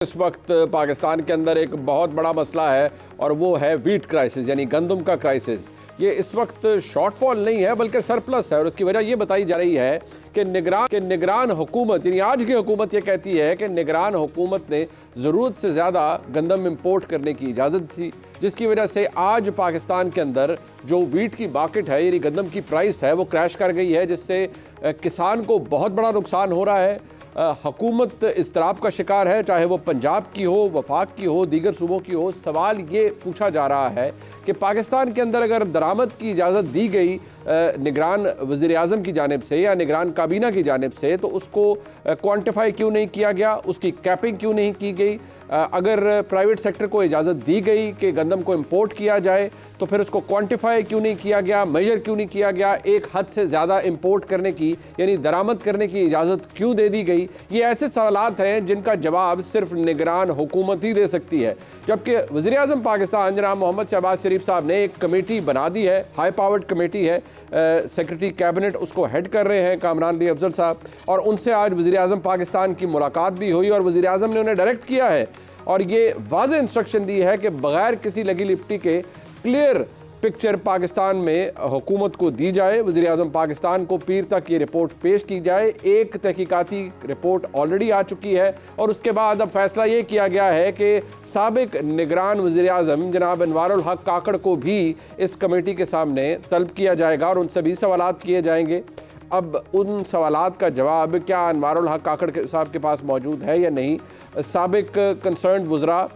इस वक्त पाकिस्तान के अंदर एक बहुत बड़ा मसला है और वो है वीट क्राइसिस यानी गंदम का क्राइसिस। ये इस वक्त शॉर्टफॉल नहीं है बल्कि सरप्लस है और उसकी वजह ये बताई जा रही है कि निगरान हुकूमत यानी आज की हुकूमत ये कहती है कि निगरान हुकूमत ने ज़रूरत से ज़्यादा गंदम इंपोर्ट करने की इजाज़त थी, जिसकी वजह से आज पाकिस्तान के अंदर जो वीट की मार्केट है यानी गंदम की प्राइस है वो क्रैश कर गई है, जिससे किसान को बहुत बड़ा नुकसान हो रहा है। हुकूमत इज़्तिराब का शिकार है, चाहे वो पंजाब की हो, वफाक की हो, दीगर सूबों की हो। सवाल ये पूछा जा रहा है कि पाकिस्तान के अंदर अगर दरामद की इजाज़त दी गई निगरान वज़ीर-ए-आज़म की जानिब से या निगरान काबीना की जानिब से, तो उसको क्वान्टिफाई क्यों नहीं किया गया, उसकी कैपिंग क्यों नहीं की गई। अगर प्राइवेट सेक्टर को इजाज़त दी गई कि गंदम को इंपोर्ट किया जाए तो फिर उसको क्वांटिफाई क्यों नहीं किया गया, मेजर क्यों नहीं किया गया, एक हद से ज़्यादा इंपोर्ट करने की यानी दरामद करने की इजाज़त क्यों दे दी गई। ये ऐसे सवालात हैं जिनका जवाब सिर्फ निगरान हुकूमत ही दे सकती है। जबकि वज़ीर-ए-आज़म पाकिस्तान जनाब मोहम्मद शहबाज शरीफ साहब ने एक कमेटी बना दी है, हाई पावर्ड कमेटी है, सेक्रेटरी कैबिनेट उसको हेड कर रहे हैं कामरान अली अफजल साहब, और उनसे आज वज़ीर-ए-आज़म पाकिस्तान की मुलाकात भी हुई और वज़ीर-ए-आज़म ने उन्हें डायरेक्ट किया है और ये वाज़ेह इंस्ट्रक्शन दी है कि बगैर किसी लगी लिपटी के क्लियर पिक्चर पाकिस्तान में हुकूमत को दी जाए। वज़ीर-ए-आज़म पाकिस्तान को पीर तक ये रिपोर्ट पेश की जाए। एक तहकीकाती रिपोर्ट ऑलरेडी आ चुकी है और उसके बाद अब फैसला ये किया गया है कि साबिक निगरान वज़ीर-ए-आज़म जनाब अनवारुल हक काकड़ को भी इस कमेटी के सामने तलब किया जाएगा और उनसे भी सवालात किए जाएंगे। अब उन सवालात का जवाब क्या अनवारुल हक काकड़ साहब के पास मौजूद है या नहीं। साबिक कंसर्न वज़रा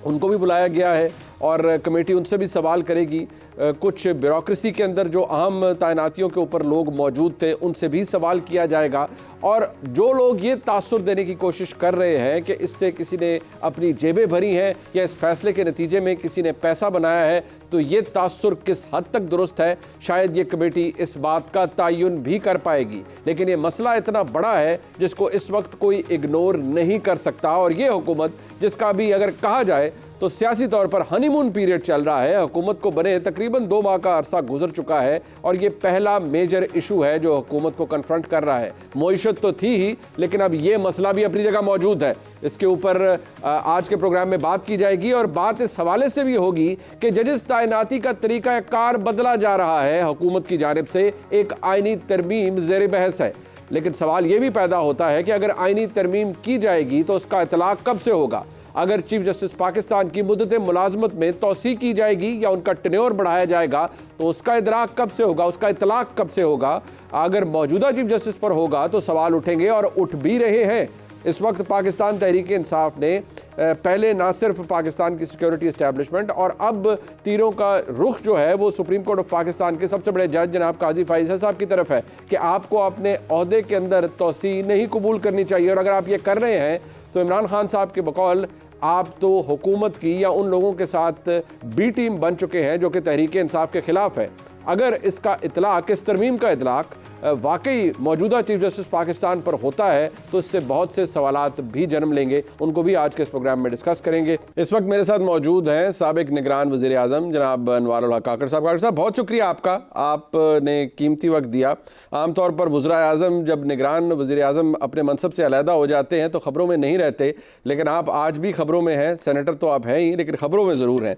उनको भी बुलाया गया है और कमेटी उनसे भी सवाल करेगी। कुछ ब्यूरोक्रेसी के अंदर जो अहम तैनातियों के ऊपर लोग मौजूद थे उनसे भी सवाल किया जाएगा। और जो लोग ये तासुर देने की कोशिश कर रहे हैं कि इससे किसी ने अपनी जेबें भरी हैं या इस फैसले के नतीजे में किसी ने पैसा बनाया है, तो ये तासुर किस हद तक दुरुस्त है, शायद ये कमेटी इस बात का तयन भी कर पाएगी। लेकिन ये मसला इतना बड़ा है जिसको इस वक्त कोई इग्नोर नहीं कर सकता और ये हुकूमत जिसका भी अगर कहा जाए तो सियासी तौर पर हनीमून पीरियड चल रहा है। हुकूमत को बने तकरीबन 2 माह का अरसा गुजर चुका है और ये पहला मेजर इशू है जो हुकूमत को कन्फ्रंट कर रहा है। मईशत तो थी ही, लेकिन अब ये मसला भी अपनी जगह मौजूद है। इसके ऊपर आज के प्रोग्राम में बात की जाएगी और बात इस हवाले से भी होगी कि जजेस तैनाती का तरीका कार बदला जा रहा है हुकूमत की जानिब से। एक आइनी तरमीम ज़ेर बहस है, लेकिन सवाल ये भी पैदा होता है कि अगर आइनी तरमीम की जाएगी तो उसका इतलाक़ कब से होगा। अगर चीफ जस्टिस पाकिस्तान की मुद्दत मुलाजमत में तोसी की जाएगी या उनका टेन्योर बढ़ाया जाएगा तो उसका इदराक कब से होगा, उसका इतलाक़ कब से होगा। अगर मौजूदा चीफ जस्टिस पर होगा तो सवाल उठेंगे और उठ भी रहे हैं। इस वक्त पाकिस्तान तहरीक इंसाफ ने पहले ना सिर्फ पाकिस्तान की सिक्योरिटी इस्टेब्लिशमेंट और अब तीरों का रुख जो है वो सुप्रीम कोर्ट ऑफ पाकिस्तान के सबसे बड़े जज जनाब काजी फाइज़ साहब की तरफ है कि आपको अपने ओहदे के अंदर तोसी नहीं कबूल करनी चाहिए। और अगर आप ये कर रहे हैं तो इमरान खान साहब के बकौल आप तो हुकूमत की या उन लोगों के साथ बी टीम बन चुके हैं जो कि तहरीक इंसाफ के ख़िलाफ़ है। अगर इसका इतलाक़, इस तरमीम का इतलाक़ वाकई मौजूदा चीफ जस्टिस पाकिस्तान पर होता है तो इससे बहुत से सवालात भी जन्म लेंगे। उनको भी आज के इस प्रोग्राम में डिस्कस करेंगे। इस वक्त मेरे साथ मौजूद हैं साबिक निगरान वज़ीर-ए-आज़म जनाब अनवारुल हक काकड़ साहब। काकड़ साहब, बहुत शुक्रिया आपका, आपने कीमती वक्त दिया। आमतौर पर वज़ीर-ए-आज़म जब निगरान वज़ीर-ए-आज़म अपने मनसब से अलहदा हो जाते हैं तो ख़बरों में नहीं रहते, लेकिन आप आज भी ख़बरों में हैं। सेनेटर तो आप हैं ही, लेकिन ख़बरों में ज़रूर हैं।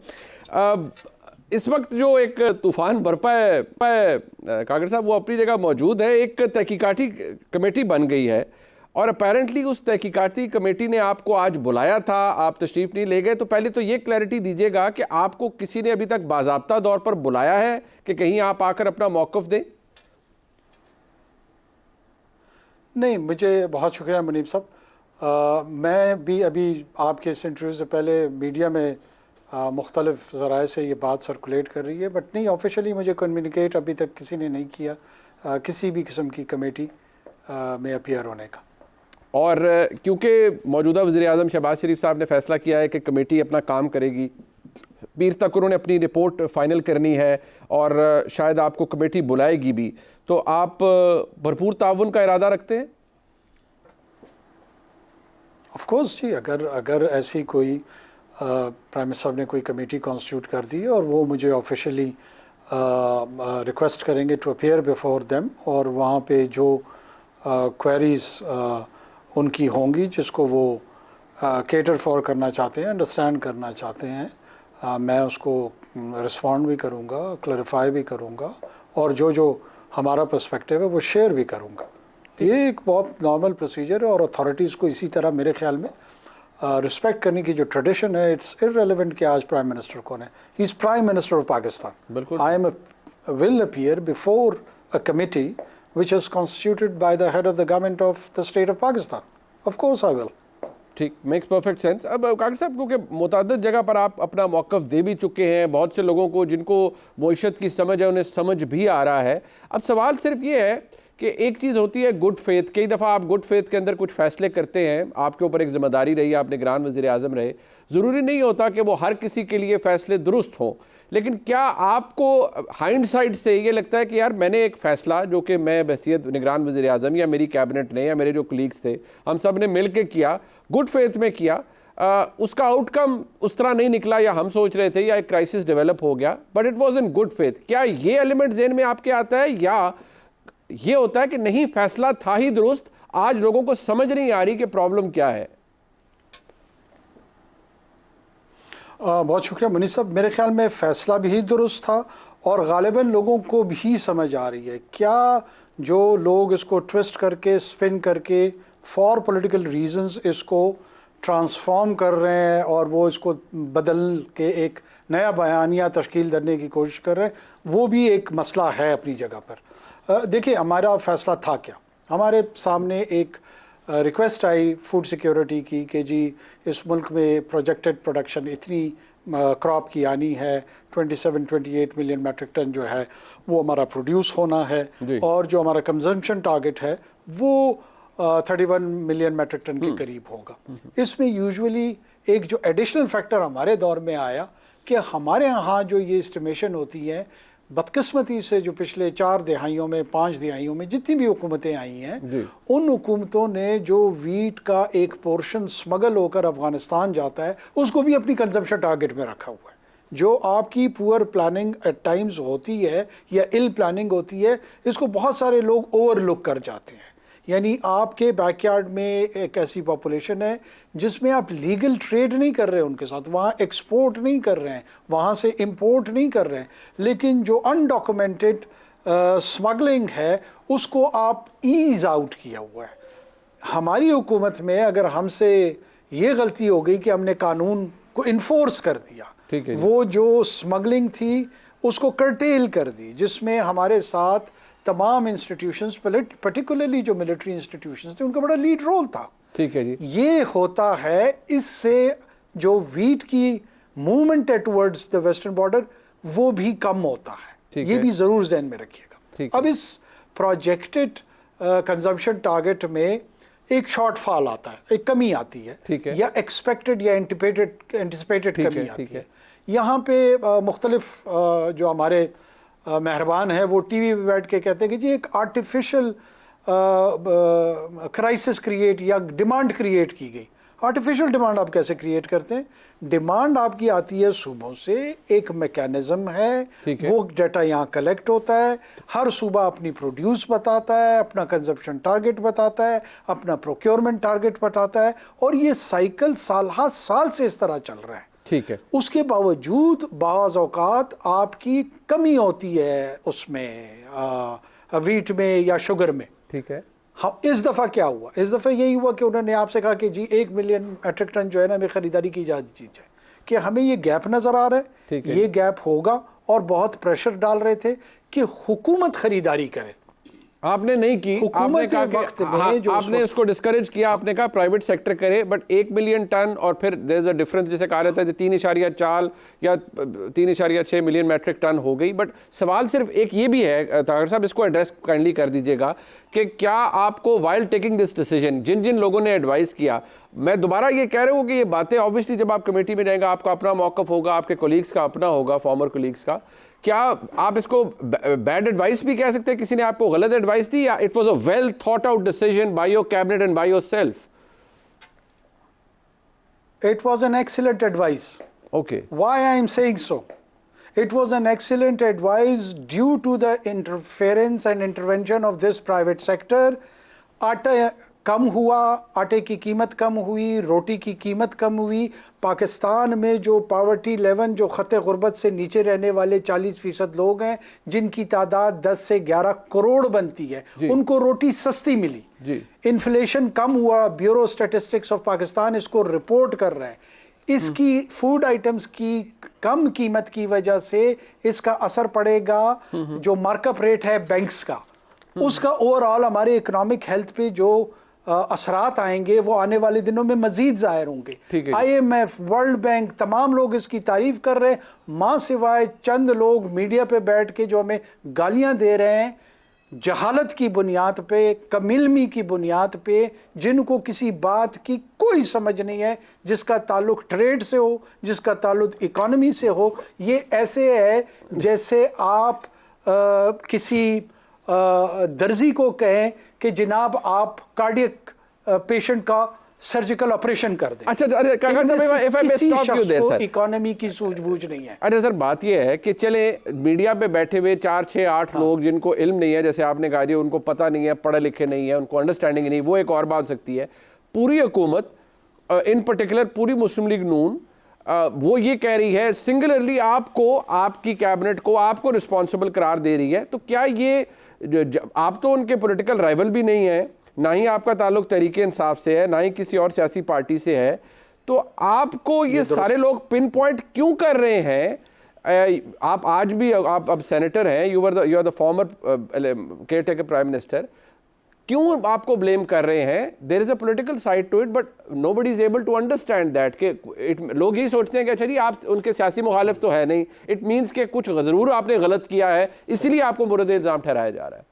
इस वक्त जो एक तूफ़ान बरपा है काकड़ साहब, वो अपनी जगह मौजूद है। एक तहकीकाती कमेटी बन गई है और अपेरेंटली उस तहकीकाती कमेटी ने आपको आज बुलाया था, आप तशरीफ़ नहीं ले गए। तो पहले तो ये क्लैरिटी दीजिएगा कि आपको किसी ने अभी तक बाज़ाब्ता तौर पर बुलाया है कि कहीं आप आकर अपना मौक़िफ़ दें? नहीं, मुझे बहुत शुक्रिया मुनीब साहब। मैं भी अभी आपके इस इंटरव्यू से पहले मीडिया में मुख्तलिफ ज़राए से ये बात सर्कुलेट कर रही है, बट नहीं, ऑफिशियली मुझे कम्युनिकेट अभी तक किसी ने नहीं किया किसी भी किस्म की कमेटी में अपीयर होने का। और क्योंकि मौजूदा वज़ीर-ए-आज़म शहबाज शरीफ साहब ने फ़ैसला किया है कि कमेटी अपना काम करेगी, पीर तक उन्होंने अपनी रिपोर्ट फ़ाइनल करनी है और शायद आपको कमेटी बुलाएगी भी, तो आप भरपूर ताउन का इरादा रखते हैं? ऑफ कोर्स जी, अगर ऐसी कोई प्राइम मिनिस्टर साहब ने कोई कमेटी कॉन्स्टिट्यूट कर दी और वो मुझे ऑफिशियली रिक्वेस्ट करेंगे टू अपीयर बिफोर देम और वहाँ पे जो क्वेरीज उनकी होंगी जिसको वो केटर फॉर करना चाहते हैं, अंडरस्टैंड करना चाहते हैं, मैं उसको रिस्पॉन्ड भी करूँगा, क्लैरिफाई भी करूँगा और जो हमारा पर्सपेक्टिव है वो शेयर भी करूँगा। ये एक बहुत नॉर्मल प्रोसीजर है और अथॉरिटीज़ को इसी तरह मेरे ख्याल में रिस्पेक्ट करने की जो ट्रेडिशन है, इट्स इररिलेवेंट कि आज प्राइम मिनिस्टर कौन है, he is prime minister of Pakistan. बिल्कुल। I am will appear before a committee which is constituted by the head of the government of the state of Pakistan. Of course I will. ठीक, makes perfect sense. अब काकड़ साहब, क्योंकि मुतअद्दिद जगह पर आप अपना मौक़िफ़ दे भी चुके हैं, बहुत से लोगों को जिनको मईशत की समझ है उन्हें समझ भी आ रहा है। अब सवाल सिर्फ ये है कि एक चीज़ होती है गुड फेथ, कई दफ़ा आप गुड फेथ के अंदर कुछ फ़ैसले करते हैं, आपके ऊपर एक ज़िम्मेदारी रही, आप निगरान वज़ीर आज़म रहे, ज़रूरी नहीं होता कि वो हर किसी के लिए फ़ैसले दुरुस्त हों, लेकिन क्या आपको हाइंडसाइट से ये लगता है कि यार मैंने एक फ़ैसला जो कि मैं बहसियत निगरान वज़ीर आज़म या मेरी कैबिनेट ने या मेरे जो कलीग्स थे हम सब ने मिल के किया, गुड फेथ में किया, उसका आउटकम उस तरह नहीं निकला या हम सोच रहे थे या एक क्राइसिस डेवलप हो गया, but it was in good faith, क्या ये एलिमेंट ज़हन में आपके आता है या ये होता है कि नहीं फैसला था ही दुरुस्त, आज लोगों को समझ नहीं आ रही कि प्रॉब्लम क्या है? बहुत शुक्रिया मुनीर साहब। मेरे ख्याल में फ़ैसला भी दुरुस्त था और ग़ालिबन लोगों को भी समझ आ रही है। क्या जो लोग इसको ट्विस्ट करके स्पिन करके फॉर पॉलिटिकल रीजंस इसको ट्रांसफॉर्म कर रहे हैं और वो इसको बदल के एक नया बयानिया तश्कील देने की कोशिश कर रहे हैं, वो भी एक मसला है अपनी जगह पर। देखिए, हमारा फ़ैसला था क्या, हमारे सामने एक रिक्वेस्ट आई फूड सिक्योरिटी की कि जी इस मुल्क में प्रोजेक्टेड प्रोडक्शन इतनी क्रॉप की आनी है, 27-28 मिलियन मेट्रिक टन जो है वो हमारा प्रोड्यूस होना है और जो हमारा कंजम्पशन टारगेट है वो 31 मिलियन मेट्रिक टन के करीब होगा। इसमें यूजुअली एक जो एडिशनल फैक्टर हमारे दौर में आया कि हमारे यहाँ जो ये एस्टिमेशन होती है, बदकिस्मती से जो पिछले 4 दिहाइयों में 5 दिहाइयों में जितनी भी हुकूमतें आई हैं, उन हुकूमतों ने जो वीट का एक पोर्शन स्मगल होकर अफगानिस्तान जाता है उसको भी अपनी कंजम्पशन टारगेट में रखा हुआ है। जो आपकी पुअर प्लानिंग एट टाइम्स होती है या इल प्लानिंग होती है, इसको बहुत सारे लोग ओवरलुक कर जाते हैं। यानी आपके बैकयार्ड में एक ऐसी पॉपुलेशन है जिसमें आप लीगल ट्रेड नहीं कर रहे हैं उनके साथ, वहाँ एक्सपोर्ट नहीं कर रहे हैं, वहाँ से इंपोर्ट नहीं कर रहे हैं, लेकिन जो अनडॉक्यूमेंटेड स्मगलिंग है उसको आप ईज आउट किया हुआ है। हमारी हुकूमत में अगर हमसे ये गलती हो गई कि हमने कानून को इन्फोर्स कर दिया, वो जो स्मगलिंग थी उसको कर्टेल कर दी, जिसमें हमारे साथ तमाम इंस्टीट्यूशंस, पर्टिकुलरली जो मिलिट्री इंस्टीट्यूशंस थे, उनका बड़ा लीड रोल था। ठीक है जी। ये होता है, इससे जो वीट की मूवमेंट है टुवर्ड्स द वेस्टर्न बॉर्डर वो भी कम होता है, ये भी जरूर ध्यान में रखिएगा। अब इस प्रोजेक्टेड कंजम्पशन टारगेट में एक शॉर्टफॉल आता है, एक कमी आती है, या एक्सपेक्टेड या एंटिसिपेटेड कमी आती है। यहाँ पे मुख्तलिफ जो हमारे मेहरबान है वो टीवी पे बैठ के कहते हैं कि जी एक आर्टिफिशियल क्राइसिस क्रिएट या डिमांड क्रिएट की गई। आर्टिफिशियल डिमांड आप कैसे क्रिएट करते हैं? डिमांड आपकी आती है सूबों से, एक मैकेनिज्म है, वो डाटा यहाँ कलेक्ट होता है, हर सूबा अपनी प्रोड्यूस बताता है, अपना कंजप्शन टारगेट बताता है, अपना प्रोक्योरमेंट टारगेट बताता है, और ये साइकिल साल से इस तरह चल रहा है। ठीक है। उसके बावजूद बाज़ औकात आपकी कमी होती है उसमें, वीट में या शुगर में। ठीक है। हाँ, इस दफ़ा क्या हुआ? इस दफ़ा यही हुआ कि उन्होंने आपसे कहा कि जी 1 मिलियन मेट्रिक टन जो है ना हमें ख़रीदारी की इजाज़त दीजिए, कि हमें ये गैप नज़र आ रहा है, ये गैप होगा, और बहुत प्रेशर डाल रहे थे कि हुकूमत ख़रीदारी करे। आपने नहीं की, आपने कहा कि हाँ, आपने उसको डिस्करेज किया, आपने कहा प्राइवेट सेक्टर करे, बट 1 मिलियन टन और फिर देयर इज अ डिफरेंस, जैसे कहा रहता है 3.4 या 3.6 मिलियन मैट्रिक टन हो गई। बट सवाल सिर्फ एक ये भी है ताकर साहब, इसको एड्रेस काइंडली कर दीजिएगा कि क्या आपको वाइल टेकिंग दिस डिसीजन जिन जिन लोगों ने एडवाइस किया, मैं दोबारा ये कह रहा हूँ कि ये बातें ऑब्वियसली जब आप कमेटी में जाएंगे आपका अपना मौक़िफ़ होगा, आपके कोलीग्स का अपना होगा, फॉर्मर कोलीग्स का, क्या आप इसको बैड एडवाइस भी कह सकते हैं? किसी ने आपको गलत एडवाइस दी, या it was a well thought out decision by your cabinet and by yourself? It was an excellent advice. Okay. Why I am saying so? It was an excellent advice due to the interference and intervention of this private sector at a कम हुआ, आटे की कीमत कम हुई, रोटी की कीमत कम हुई। पाकिस्तान में जो पावर्टी लेवल, जो ख़त गुर्बत से नीचे रहने वाले 40% लोग हैं, जिनकी तादाद 10 से 11 करोड़ बनती है, उनको रोटी सस्ती मिली। इन्फ्लेशन कम हुआ। ब्यूरो स्टैटिस्टिक्स ऑफ पाकिस्तान इसको रिपोर्ट कर रहा है। इसकी फूड आइटम्स की कम कीमत की वजह से इसका असर पड़ेगा। जो मार्कअप रेट है बैंक्स का, उसका ओवरऑल हमारे इकोनॉमिक हेल्थ पे जो असरात आएंगे वो आने वाले दिनों में मजीद जाहिर होंगे। IMF, वर्ल्ड बैंक, तमाम लोग इसकी तारीफ कर रहे हैं, मां सिवाय चंद लोग मीडिया पे बैठ के जो हमें गालियां दे रहे हैं जहालत की बुनियाद पे, कमिलमी की बुनियाद पे, जिनको किसी बात की कोई समझ नहीं है, जिसका ताल्लुक ट्रेड से हो, जिसका ताल्लुक इकोनॉमी से हो। ये ऐसे है जैसे आप किसी दर्जी को कहें कि जनाब आप कार्डियक पेशेंट का सर्जिकल ऑपरेशन कर दें। अच्छा, अरे इकोनॉमी की सूझबूझ नहीं है। अरे सर, बात यह है कि चले मीडिया पे बैठे हुए 4, 6, 8 लोग जिनको इल्म नहीं है, जैसे आपने कहा, उनको पता नहीं है, पढ़े लिखे नहीं है, उनको अंडरस्टैंडिंग नहीं, वो एक और बात सकती है। पूरी हुकूमत, इन पर्टिकुलर पूरी मुस्लिम लीग नून, वो ये कह रही है सिंगुलरली आपको, आपकी कैबिनेट को आपको रिस्पॉन्सिबल करार दे रही है। तो क्या ये, आप तो उनके पॉलिटिकल राइवल भी नहीं है, ना ही आपका ताल्लुक तहरीक इंसाफ से है, ना ही किसी और सियासी पार्टी से है, तो आपको ये सारे लोग पिन पॉइंट क्यों कर रहे हैं? आप आज भी, आप अब सेनेटर हैं, you are the former caretaker prime minister, क्यों आपको ब्लेम कर रहे हैं? There is a political side to it, but nobody is able to understand that कि लोग यही सोचते हैं कि अच्छा जी आप उनके सियासी मुखालिफ तो है नहीं, इट मीन्स कि कुछ जरूर आपने गलत किया है, इसीलिए आपको मुर्द इल्जाम ठहराया जा रहा है।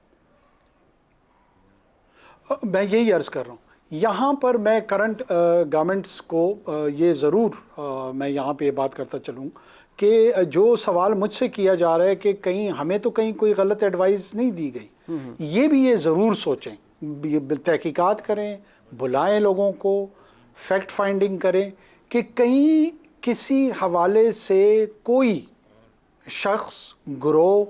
मैं यही अर्ज कर रहा हूँ, यहाँ पर मैं करंट गवर्नमेंट्स को ये ज़रूर मैं यहाँ पे ये बात करता चलूँ कि जो सवाल मुझसे किया जा रहा है कि कहीं हमें तो कहीं कोई गलत एडवाइस नहीं दी गई, ये भी ये ज़रूर सोचें, तहकीकात करें, बुलाएं लोगों को, फैक्ट फाइंडिंग करें कि कहीं किसी हवाले से कोई शख्स, ग्रोह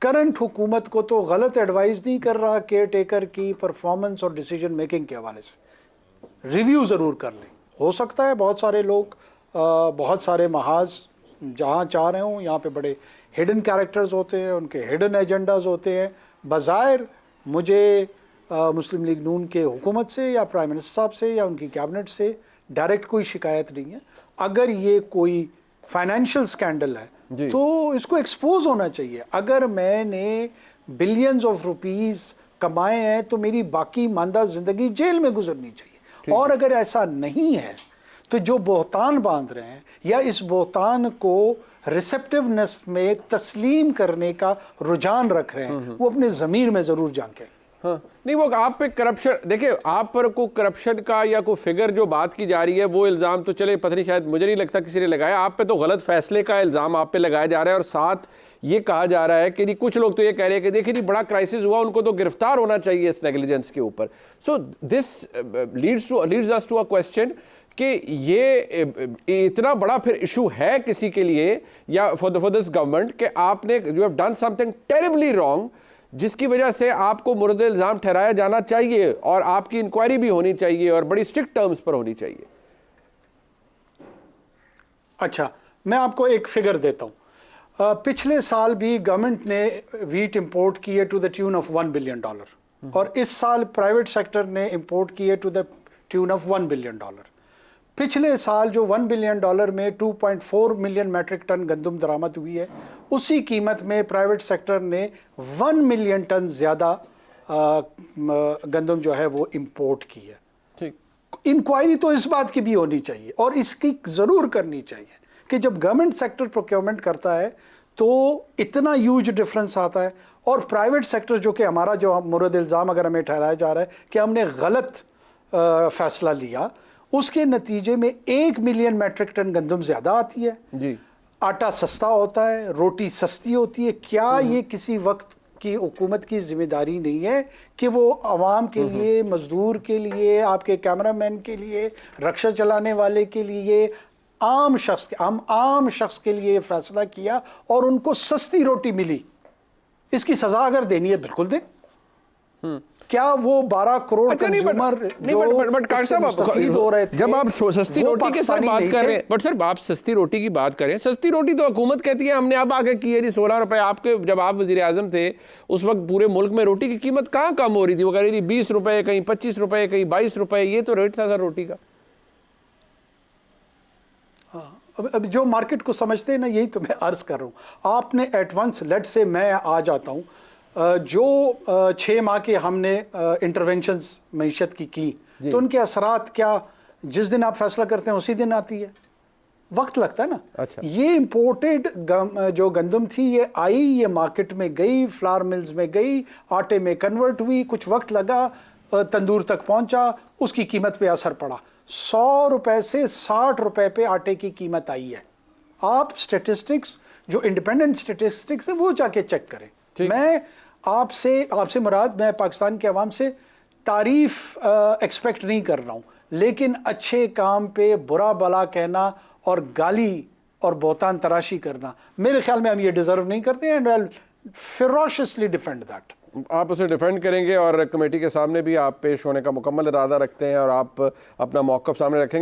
करंट हुकूमत को तो गलत एडवाइस नहीं कर रहा केयर टेकर की परफॉर्मेंस और डिसीजन मेकिंग के हवाले से। रिव्यू ज़रूर कर लें। हो सकता है बहुत सारे लोग बहुत सारे महाज जहाँ चाह रहे हों, यहाँ पे बड़े हिडन कैरेक्टर्स होते हैं, उनके हिडन एजेंडाज होते हैं। बज़ाहिर मुझे मुस्लिम लीग नून के हुकूमत से या प्राइम मिनिस्टर साहब से या उनकी कैबिनेट से डायरेक्ट कोई शिकायत नहीं है। अगर ये कोई फाइनेंशियल स्कैंडल है तो इसको एक्सपोज होना चाहिए। अगर मैंने बिलियंस ऑफ रुपीस कमाए हैं तो मेरी बाकी मानदा जिंदगी जेल में गुजरनी चाहिए। और अगर ऐसा नहीं है तो जो बोहतान बांध रहे हैं या इस बोहतान को रिसेप्टिवनेस में तस्लीम करने का रुझान रख रहे हैं, वो अपने ज़मीर में ज़रूर झांकें। हाँ, नहीं, वो आप पे करप्शन, देखिए आप पर को करप्शन का या कोई फिगर जो बात की जा रही है वो इल्ज़ाम तो चले पता नहीं, शायद मुझे नहीं लगता किसी ने लगाया। आप पे तो गलत फैसले का इल्ज़ाम आप पे लगाया जा रहा है और साथ ये कहा जा रहा है कि कुछ लोग तो ये कह रहे हैं कि देखिए जी बड़ा क्राइसिस हुआ, उनको तो गिरफ्तार होना चाहिए इस नेग्लिजेंस के ऊपर। So this leads us to a question कि ये इतना बड़ा फिर इशू है किसी के लिए या फॉर दिस गवर्नमेंट कि आपने you have done something terribly wrong, जिसकी वजह से आपको मुर्द इल्ज़ाम ठहराया जाना चाहिए और आपकी इंक्वायरी भी होनी चाहिए और बड़ी स्ट्रिक्ट टर्म्स पर होनी चाहिए। अच्छा, मैं आपको एक फिगर देता हूं। पिछले साल भी गवर्नमेंट ने वीट इंपोर्ट किए to the tune of $1 billion और इस साल प्राइवेट सेक्टर ने इंपोर्ट किए to the tune of $1 billion. पिछले साल जो $1 बिलियन में 2.4 मिलियन मैट्रिक टन गंदम दरामद हुई है, उसी कीमत में प्राइवेट सेक्टर ने 1 मिलियन टन ज़्यादा गंदम जो है वो इंपोर्ट की है। ठीक, इंक्वायरी तो इस बात की भी होनी चाहिए और इसकी ज़रूर करनी चाहिए कि जब गवर्नमेंट सेक्टर प्रोक्योरमेंट करता है तो इतना ह्यूज डिफरेंस आता है और प्राइवेट सेक्टर जो कि हमारा जो मुर्द इल्ज़ाम अगर हमें ठहराया जा रहा है कि हमने गलत फैसला लिया, उसके नतीजे में 1 मिलियन मैट्रिक टन गंदम ज्यादा आती है जी। आटा सस्ता होता है, रोटी सस्ती होती है। क्या ये किसी वक्त की हुकूमत की जिम्मेदारी नहीं है कि वो आवाम के लिए, मजदूर के लिए, आपके कैमरामैन के लिए, रक्षा चलाने वाले के लिए, आम शख्स के लिए फैसला किया और उनको सस्ती रोटी मिली? इसकी सजा अगर देनी है बिल्कुल दें। क्या वो 12 करोड़ अच्छा नहीं, कंज्यूमर बट कार साहब हो रहे थे, जब आप सस्ती वो रोटी की सर पाकिस्तानी बात नहीं कर थे? रहे हैं, बट सर आप सस्ती रोटी की बात करें, सस्ती रोटी तो हुकूमत कहती है हमने अब आगे की है जी 16 रुपए। आपके जब आप वजीर आजम थे उस वक्त पूरे मुल्क में रोटी की कीमत कहाँ कम हो रही थी? वो कह रही थी 20 रुपए, कहीं 25 रुपए, कहीं 22 रुपए, ये तो रेट था सर रोटी का। अब जो मार्केट को समझते हैं ना, यही तो मैं अर्ज कर रहा हूँ। आपने एट वंस लेट से मैं आ जाता हूँ, जो 6 माह के हमने इंटरवेंशंस मईशत की तो उनके असरात क्या जिस दिन आप फैसला करते हैं उसी दिन आती है? वक्त लगता है ना। अच्छा। ये इंपोर्टेड जो गंदम थी ये आई, ये मार्केट में गई, फ्लावर मिल्स में गई, आटे में कन्वर्ट हुई, कुछ वक्त लगा, तंदूर तक पहुंचा, उसकी कीमत पे असर पड़ा। 100 रुपए से 60 रुपए पे आटे की कीमत आई है। आप स्टेटिस्टिक्स जो इंडिपेंडेंट स्टेटिस्टिक्स है वो जाके चेक करें। मैं आपसे मुराद, मैं पाकिस्तान के अवाम से तारीफ एक्सपेक्ट नहीं कर रहा हूं, लेकिन अच्छे काम पे बुरा भला कहना और गाली और बोतान तराशी करना, मेरे ख्याल में हम ये डिजर्व नहीं करते and I ferociously defend that. आप उसे डिफेंड करेंगे और कमेटी के सामने भी आप पेश होने का मुकम्मल इरादा रखते हैं और आप अपना मौक़िफ़ सामने रखेंगे।